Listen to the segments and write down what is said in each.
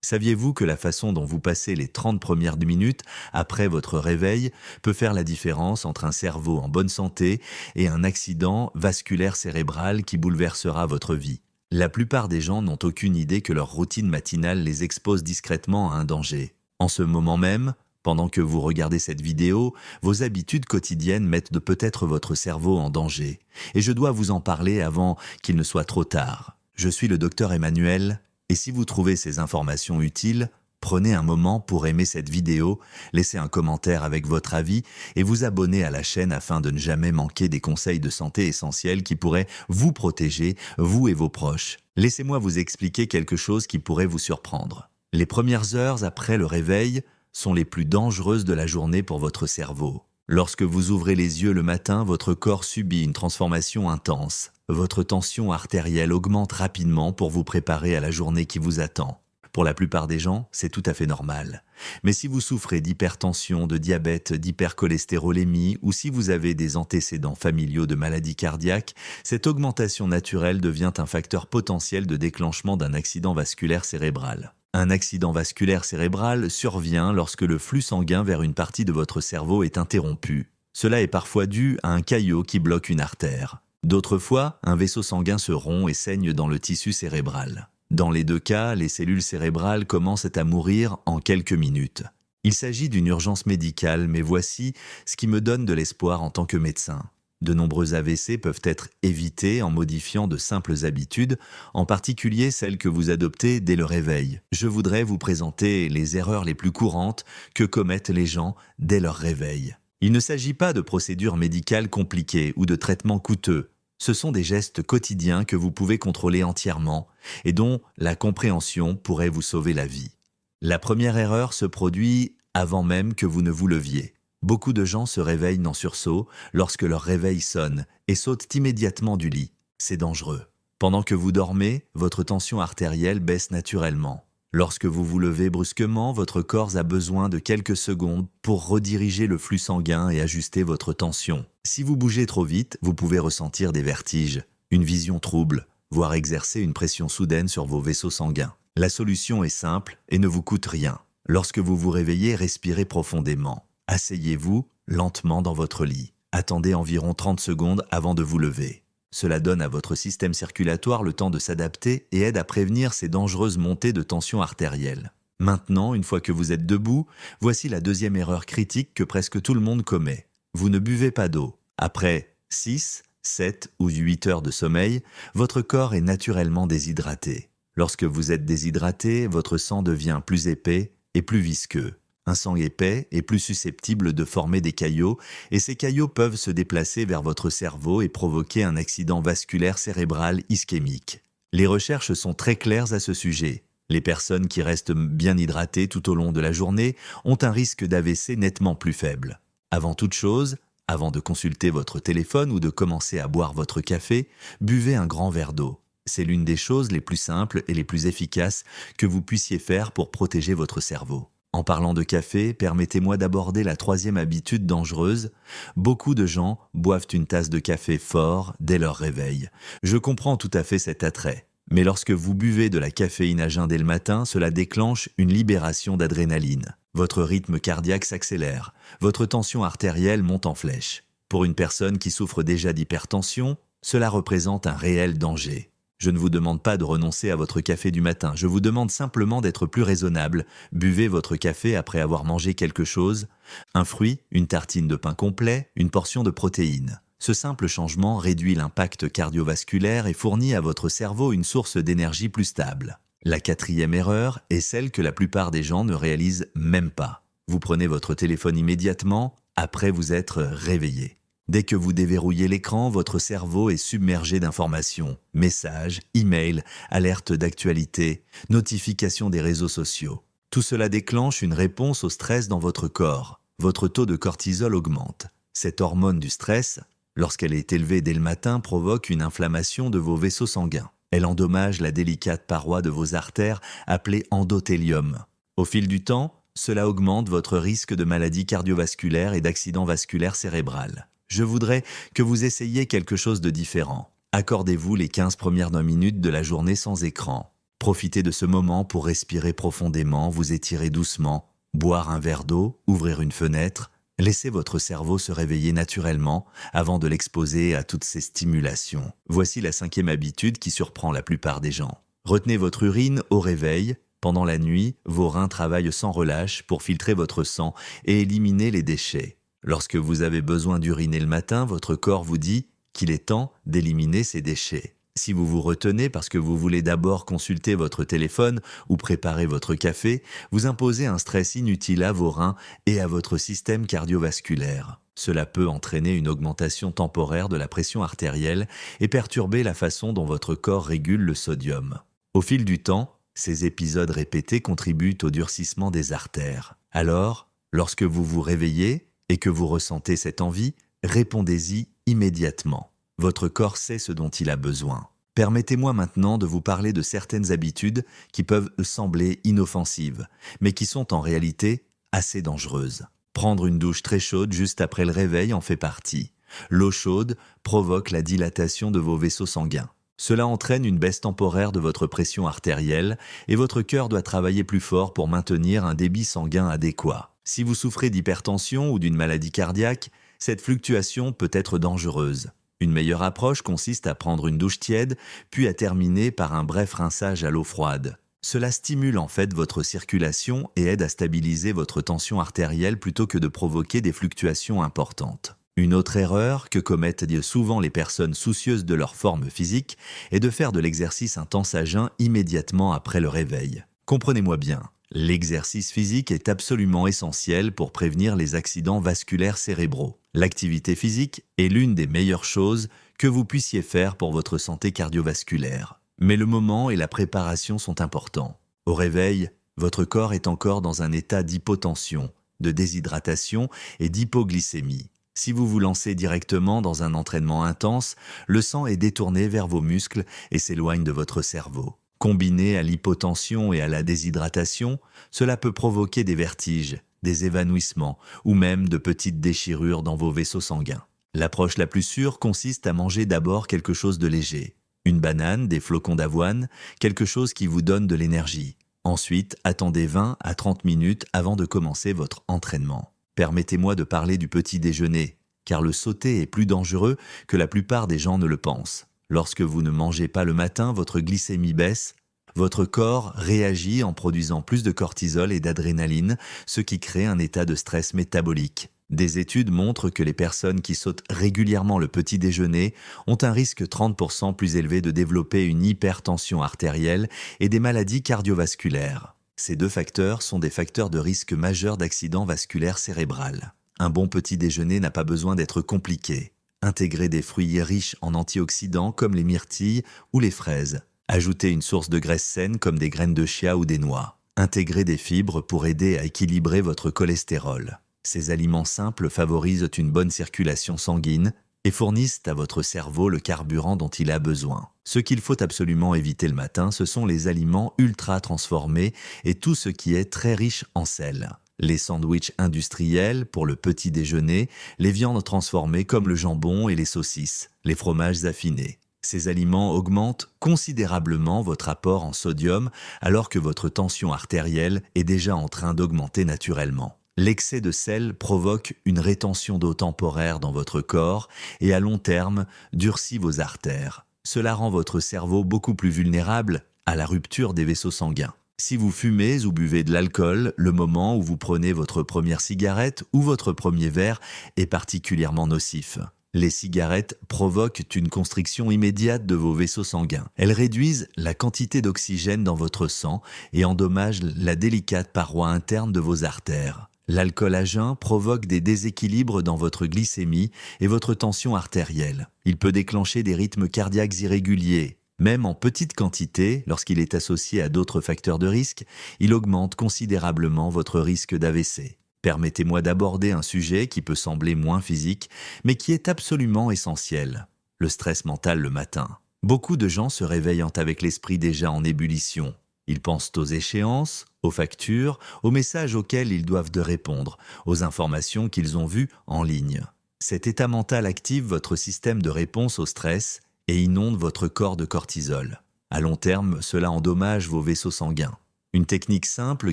Saviez-vous que la façon dont vous passez les 30 premières minutes après votre réveil peut faire la différence entre un cerveau en bonne santé et un accident vasculaire cérébral qui bouleversera votre vie? La plupart des gens n'ont aucune idée que leur routine matinale les expose discrètement à un danger. En ce moment même, pendant que vous regardez cette vidéo, vos habitudes quotidiennes mettent peut-être votre cerveau en danger. Et je dois vous en parler avant qu'il ne soit trop tard. Je suis le docteur Emmanuel, et si vous trouvez ces informations utiles, prenez un moment pour aimer cette vidéo, laissez un commentaire avec votre avis et vous abonner à la chaîne afin de ne jamais manquer des conseils de santé essentiels qui pourraient vous protéger, vous et vos proches. Laissez-moi vous expliquer quelque chose qui pourrait vous surprendre. Les premières heures après le réveil sont les plus dangereuses de la journée pour votre cerveau. Lorsque vous ouvrez les yeux le matin, votre corps subit une transformation intense. Votre tension artérielle augmente rapidement pour vous préparer à la journée qui vous attend. Pour la plupart des gens, c'est tout à fait normal. Mais si vous souffrez d'hypertension, de diabète, d'hypercholestérolémie ou si vous avez des antécédents familiaux de maladies cardiaques, cette augmentation naturelle devient un facteur potentiel de déclenchement d'un accident vasculaire cérébral. Un accident vasculaire cérébral survient lorsque le flux sanguin vers une partie de votre cerveau est interrompu. Cela est parfois dû à un caillot qui bloque une artère. D'autres fois, un vaisseau sanguin se rompt et saigne dans le tissu cérébral. Dans les deux cas, les cellules cérébrales commencent à mourir en quelques minutes. Il s'agit d'une urgence médicale, mais voici ce qui me donne de l'espoir en tant que médecin. De nombreux AVC peuvent être évités en modifiant de simples habitudes, en particulier celles que vous adoptez dès le réveil. Je voudrais vous présenter les erreurs les plus courantes que commettent les gens dès leur réveil. Il ne s'agit pas de procédures médicales compliquées ou de traitements coûteux. Ce sont des gestes quotidiens que vous pouvez contrôler entièrement et dont la compréhension pourrait vous sauver la vie. La première erreur se produit avant même que vous ne vous leviez. Beaucoup de gens se réveillent en sursaut lorsque leur réveil sonne et sautent immédiatement du lit. C'est dangereux. Pendant que vous dormez, votre tension artérielle baisse naturellement. Lorsque vous vous levez brusquement, votre corps a besoin de quelques secondes pour rediriger le flux sanguin et ajuster votre tension. Si vous bougez trop vite, vous pouvez ressentir des vertiges, une vision trouble, voire exercer une pression soudaine sur vos vaisseaux sanguins. La solution est simple et ne vous coûte rien. Lorsque vous vous réveillez, respirez profondément. Asseyez-vous lentement dans votre lit. Attendez environ 30 secondes avant de vous lever. Cela donne à votre système circulatoire le temps de s'adapter et aide à prévenir ces dangereuses montées de tension artérielle. Maintenant, une fois que vous êtes debout, voici la deuxième erreur critique que presque tout le monde commet. Vous ne buvez pas d'eau. Après 6, 7 ou 8 heures de sommeil, votre corps est naturellement déshydraté. Lorsque vous êtes déshydraté, votre sang devient plus épais et plus visqueux. Un sang épais est plus susceptible de former des caillots et ces caillots peuvent se déplacer vers votre cerveau et provoquer un accident vasculaire cérébral ischémique. Les recherches sont très claires à ce sujet. Les personnes qui restent bien hydratées tout au long de la journée ont un risque d'AVC nettement plus faible. Avant toute chose, avant de consulter votre téléphone ou de commencer à boire votre café, buvez un grand verre d'eau. C'est l'une des choses les plus simples et les plus efficaces que vous puissiez faire pour protéger votre cerveau. En parlant de café, permettez-moi d'aborder la troisième habitude dangereuse. Beaucoup de gens boivent une tasse de café fort dès leur réveil. Je comprends tout à fait cet attrait. Mais lorsque vous buvez de la caféine à jeun dès le matin, cela déclenche une libération d'adrénaline. Votre rythme cardiaque s'accélère. Votre tension artérielle monte en flèche. Pour une personne qui souffre déjà d'hypertension, cela représente un réel danger. Je ne vous demande pas de renoncer à votre café du matin, je vous demande simplement d'être plus raisonnable. Buvez votre café après avoir mangé quelque chose, un fruit, une tartine de pain complet, une portion de protéines. Ce simple changement réduit l'impact cardiovasculaire et fournit à votre cerveau une source d'énergie plus stable. La quatrième erreur est celle que la plupart des gens ne réalisent même pas. Vous prenez votre téléphone immédiatement après vous être réveillé. Dès que vous déverrouillez l'écran, votre cerveau est submergé d'informations, messages, emails, alertes d'actualité, notifications des réseaux sociaux. Tout cela déclenche une réponse au stress dans votre corps. Votre taux de cortisol augmente. Cette hormone du stress, lorsqu'elle est élevée dès le matin, provoque une inflammation de vos vaisseaux sanguins. Elle endommage la délicate paroi de vos artères appelée endothélium. Au fil du temps, cela augmente votre risque de maladie cardiovasculaire et d'accident vasculaire cérébral. Je voudrais que vous essayiez quelque chose de différent. Accordez-vous les 15 premières minutes de la journée sans écran. Profitez de ce moment pour respirer profondément, vous étirer doucement, boire un verre d'eau, ouvrir une fenêtre. Laissez votre cerveau se réveiller naturellement avant de l'exposer à toutes ces stimulations. Voici la 5e habitude qui surprend la plupart des gens. Retenez votre urine au réveil. Pendant la nuit, vos reins travaillent sans relâche pour filtrer votre sang et éliminer les déchets. Lorsque vous avez besoin d'uriner le matin, votre corps vous dit qu'il est temps d'éliminer ces déchets. Si vous vous retenez parce que vous voulez d'abord consulter votre téléphone ou préparer votre café, vous imposez un stress inutile à vos reins et à votre système cardiovasculaire. Cela peut entraîner une augmentation temporaire de la pression artérielle et perturber la façon dont votre corps régule le sodium. Au fil du temps, ces épisodes répétés contribuent au durcissement des artères. Alors, lorsque vous vous réveillez et que vous ressentez cette envie, répondez-y immédiatement. Votre corps sait ce dont il a besoin. Permettez-moi maintenant de vous parler de certaines habitudes qui peuvent sembler inoffensives, mais qui sont en réalité assez dangereuses. Prendre une douche très chaude juste après le réveil en fait partie. L'eau chaude provoque la dilatation de vos vaisseaux sanguins. Cela entraîne une baisse temporaire de votre pression artérielle et votre cœur doit travailler plus fort pour maintenir un débit sanguin adéquat. Si vous souffrez d'hypertension ou d'une maladie cardiaque, cette fluctuation peut être dangereuse. Une meilleure approche consiste à prendre une douche tiède, puis à terminer par un bref rinçage à l'eau froide. Cela stimule en fait votre circulation et aide à stabiliser votre tension artérielle plutôt que de provoquer des fluctuations importantes. Une autre erreur que commettent souvent les personnes soucieuses de leur forme physique est de faire de l'exercice intense à jeun immédiatement après le réveil. Comprenez-moi bien, l'exercice physique est absolument essentiel pour prévenir les accidents vasculaires cérébraux. L'activité physique est l'une des meilleures choses que vous puissiez faire pour votre santé cardiovasculaire. Mais le moment et la préparation sont importants. Au réveil, votre corps est encore dans un état d'hypotension, de déshydratation et d'hypoglycémie. Si vous vous lancez directement dans un entraînement intense, le sang est détourné vers vos muscles et s'éloigne de votre cerveau. Combiné à l'hypotension et à la déshydratation, cela peut provoquer des vertiges, des évanouissements ou même de petites déchirures dans vos vaisseaux sanguins. L'approche la plus sûre consiste à manger d'abord quelque chose de léger. Une banane, des flocons d'avoine, quelque chose qui vous donne de l'énergie. Ensuite, attendez 20 à 30 minutes avant de commencer votre entraînement. Permettez-moi de parler du petit déjeuner, car le sauter est plus dangereux que la plupart des gens ne le pensent. Lorsque vous ne mangez pas le matin, votre glycémie baisse, votre corps réagit en produisant plus de cortisol et d'adrénaline, ce qui crée un état de stress métabolique. Des études montrent que les personnes qui sautent régulièrement le petit déjeuner ont un risque 30% plus élevé de développer une hypertension artérielle et des maladies cardiovasculaires. Ces deux facteurs sont des facteurs de risque majeur d'accident vasculaire cérébral. Un bon petit déjeuner n'a pas besoin d'être compliqué. Intégrez des fruits riches en antioxydants comme les myrtilles ou les fraises. Ajoutez une source de graisse saine comme des graines de chia ou des noix. Intégrez des fibres pour aider à équilibrer votre cholestérol. Ces aliments simples favorisent une bonne circulation sanguine et fournissent à votre cerveau le carburant dont il a besoin. Ce qu'il faut absolument éviter le matin, ce sont les aliments ultra transformés et tout ce qui est très riche en sel. Les sandwichs industriels pour le petit déjeuner, les viandes transformées comme le jambon et les saucisses, les fromages affinés. Ces aliments augmentent considérablement votre apport en sodium alors que votre tension artérielle est déjà en train d'augmenter naturellement. L'excès de sel provoque une rétention d'eau temporaire dans votre corps et à long terme durcit vos artères. Cela rend votre cerveau beaucoup plus vulnérable à la rupture des vaisseaux sanguins. Si vous fumez ou buvez de l'alcool, le moment où vous prenez votre première cigarette ou votre premier verre est particulièrement nocif. Les cigarettes provoquent une constriction immédiate de vos vaisseaux sanguins. Elles réduisent la quantité d'oxygène dans votre sang et endommagent la délicate paroi interne de vos artères. L'alcool à jeun provoque des déséquilibres dans votre glycémie et votre tension artérielle. Il peut déclencher des rythmes cardiaques irréguliers. Même en petite quantité, lorsqu'il est associé à d'autres facteurs de risque, il augmente considérablement votre risque d'AVC. Permettez-moi d'aborder un sujet qui peut sembler moins physique, mais qui est absolument essentiel. Le stress mental le matin. Beaucoup de gens se réveillent avec l'esprit déjà en ébullition. Ils pensent aux échéances, aux factures, aux messages auxquels ils doivent de répondre, aux informations qu'ils ont vues en ligne. Cet état mental active votre système de réponse au stress et inonde votre corps de cortisol. À long terme, cela endommage vos vaisseaux sanguins. Une technique simple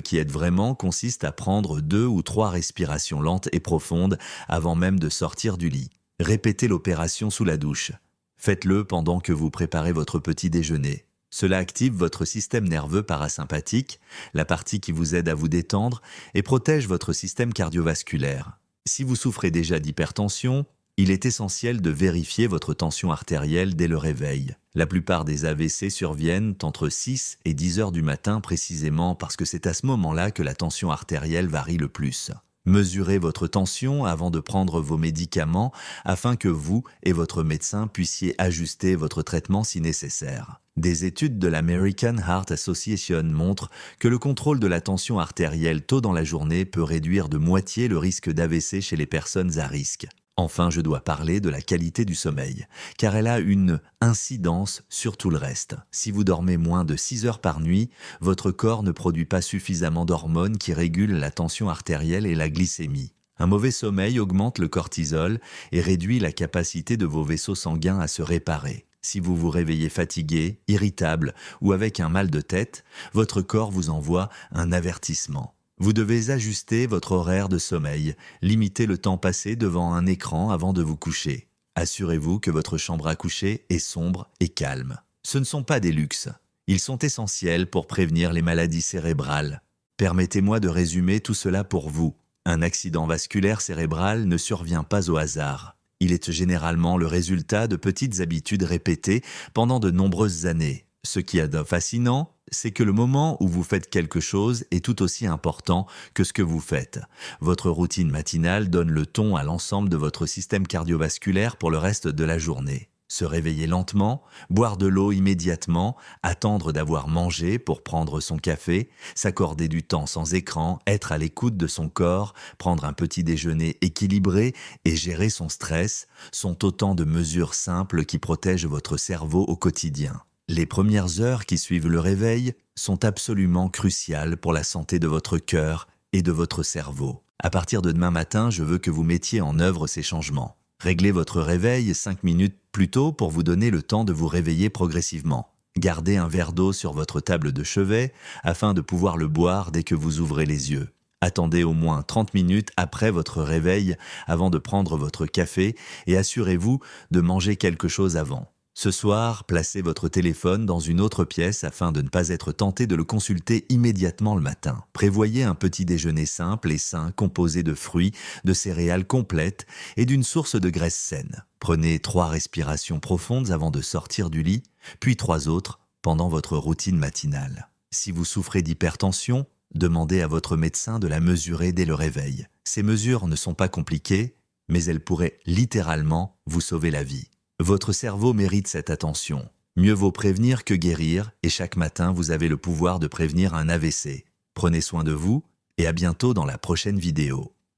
qui aide vraiment consiste à prendre 2 ou 3 respirations lentes et profondes avant même de sortir du lit. Répétez l'opération sous la douche. Faites-le pendant que vous préparez votre petit déjeuner. Cela active votre système nerveux parasympathique, la partie qui vous aide à vous détendre, et protège votre système cardiovasculaire. Si vous souffrez déjà d'hypertension, il est essentiel de vérifier votre tension artérielle dès le réveil. La plupart des AVC surviennent entre 6 et 10 heures du matin précisément parce que c'est à ce moment-là que la tension artérielle varie le plus. Mesurez votre tension avant de prendre vos médicaments afin que vous et votre médecin puissiez ajuster votre traitement si nécessaire. Des études de l'American Heart Association montrent que le contrôle de la tension artérielle tôt dans la journée peut réduire de moitié le risque d'AVC chez les personnes à risque. Enfin, je dois parler de la qualité du sommeil, car elle a une incidence sur tout le reste. Si vous dormez moins de 6 heures par nuit, votre corps ne produit pas suffisamment d'hormones qui régulent la tension artérielle et la glycémie. Un mauvais sommeil augmente le cortisol et réduit la capacité de vos vaisseaux sanguins à se réparer. Si vous vous réveillez fatigué, irritable ou avec un mal de tête, votre corps vous envoie un avertissement. Vous devez ajuster votre horaire de sommeil, limiter le temps passé devant un écran avant de vous coucher. Assurez-vous que votre chambre à coucher est sombre et calme. Ce ne sont pas des luxes. Ils sont essentiels pour prévenir les maladies cérébrales. Permettez-moi de résumer tout cela pour vous. Un accident vasculaire cérébral ne survient pas au hasard. Il est généralement le résultat de petites habitudes répétées pendant de nombreuses années. Ce qui est fascinant, c'est que le moment où vous faites quelque chose est tout aussi important que ce que vous faites. Votre routine matinale donne le ton à l'ensemble de votre système cardiovasculaire pour le reste de la journée. Se réveiller lentement, boire de l'eau immédiatement, attendre d'avoir mangé pour prendre son café, s'accorder du temps sans écran, être à l'écoute de son corps, prendre un petit déjeuner équilibré et gérer son stress sont autant de mesures simples qui protègent votre cerveau au quotidien. Les premières heures qui suivent le réveil sont absolument cruciales pour la santé de votre cœur et de votre cerveau. À partir de demain matin, je veux que vous mettiez en œuvre ces changements. Réglez votre réveil 5 minutes plus tôt pour vous donner le temps de vous réveiller progressivement. Gardez un verre d'eau sur votre table de chevet afin de pouvoir le boire dès que vous ouvrez les yeux. Attendez au moins 30 minutes après votre réveil avant de prendre votre café et assurez-vous de manger quelque chose avant. Ce soir, placez votre téléphone dans une autre pièce afin de ne pas être tenté de le consulter immédiatement le matin. Prévoyez un petit déjeuner simple et sain composé de fruits, de céréales complètes et d'une source de graisse saine. Prenez 3 respirations profondes avant de sortir du lit, puis 3 autres pendant votre routine matinale. Si vous souffrez d'hypertension, demandez à votre médecin de la mesurer dès le réveil. Ces mesures ne sont pas compliquées, mais elles pourraient littéralement vous sauver la vie. Votre cerveau mérite cette attention. Mieux vaut prévenir que guérir, et chaque matin vous avez le pouvoir de prévenir un AVC. Prenez soin de vous, et à bientôt dans la prochaine vidéo.